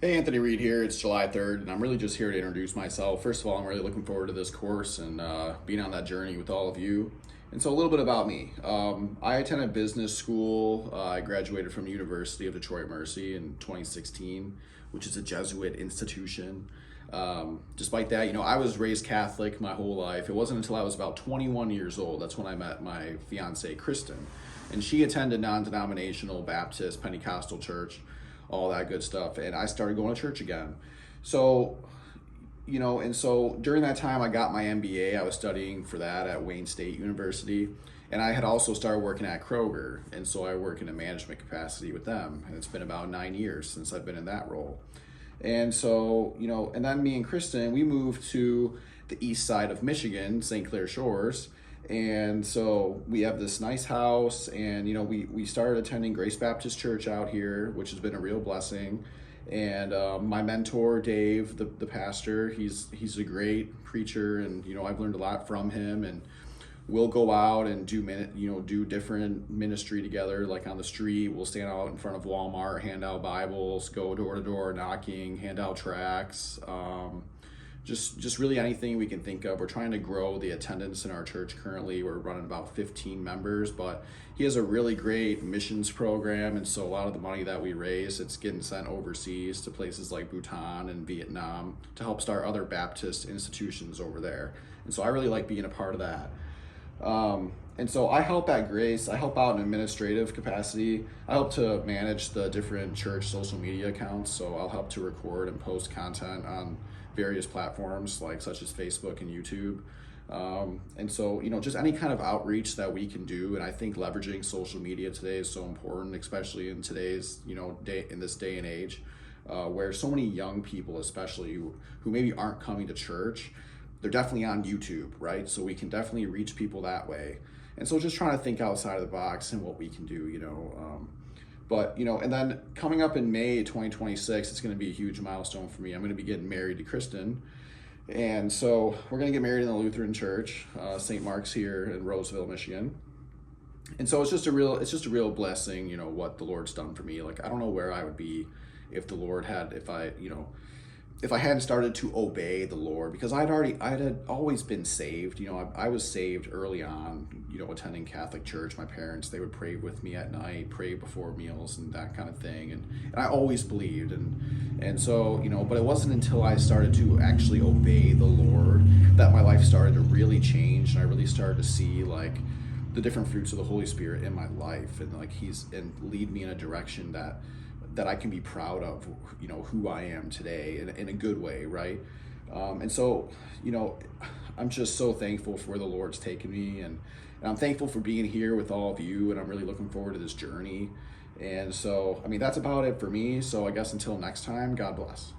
Hey, Anthony Reed here. It's July 3rd, and I'm really just here to introduce myself. First of all, I'm really looking forward to this course and being on that journey with all of you. And so, a little bit about me. I attended business school. I graduated from University of Detroit Mercy in 2016, which is a Jesuit institution. Despite that, I was raised Catholic my whole life. It wasn't until I was about 21 years old that's when I met my fiancee, Kristen. And she attended non-denominational Baptist Pentecostal church, all that good stuff, and I started going to church again. So and so during that time I got my MBA. I was studying for that at Wayne State University, and I had also started working at Kroger, and so I work in a management capacity with them, and it's been about 9 years since I've been in that role. And so and then me and Kristen, we moved to the east side of Michigan, St. Clair Shores. And so we have this nice house, and we started attending Grace Baptist Church out here, which has been a real blessing. And my mentor, Dave, the pastor, he's a great preacher, and I've learned a lot from him. And we'll go out and do different ministry together, like on the street. We'll stand out in front of Walmart, hand out Bibles, go door to door knocking, hand out tracts. Just really anything we can think of. We're trying to grow the attendance in our church. Currently we're running about 15 members, but he has a really great missions program, and so a lot of the money that we raise, it's getting sent overseas to places like Bhutan and Vietnam to help start other Baptist institutions over there. And so I really like being a part of that. And so I help at Grace. I help out in administrative capacity. I help to manage the different church social media accounts. So I'll help to record and post content on various platforms such as Facebook and YouTube. And so, just any kind of outreach that we can do. And I think leveraging social media today is so important, especially in today's, in this day and age, where so many young people, especially who maybe aren't coming to church, they're definitely on YouTube, right? So we can definitely reach people that way. And so just trying to think outside of the box and what we can do, and then coming up in May 2026, it's going to be a huge milestone for me. I'm going to be getting married to Kristen. And so we're going to get married in the Lutheran Church, St. Mark's here in Roseville, Michigan. And so it's just a real blessing, what the Lord's done for me. I don't know where I would be if I hadn't started to obey the Lord, because I had always been saved. I was saved early on, attending Catholic church. My parents, they would pray with me at night, pray before meals and that kind of thing. And I always believed. And so, but it wasn't until I started to actually obey the Lord that my life started to really change. And I really started to see the different fruits of the Holy Spirit in my life, and and lead me in a direction that I can be proud of, who I am today in a good way, right? And so, I'm just so thankful for where the Lord's taken me, and I'm thankful for being here with all of you, and I'm really looking forward to this journey. And so, that's about it for me. So I guess until next time, God bless.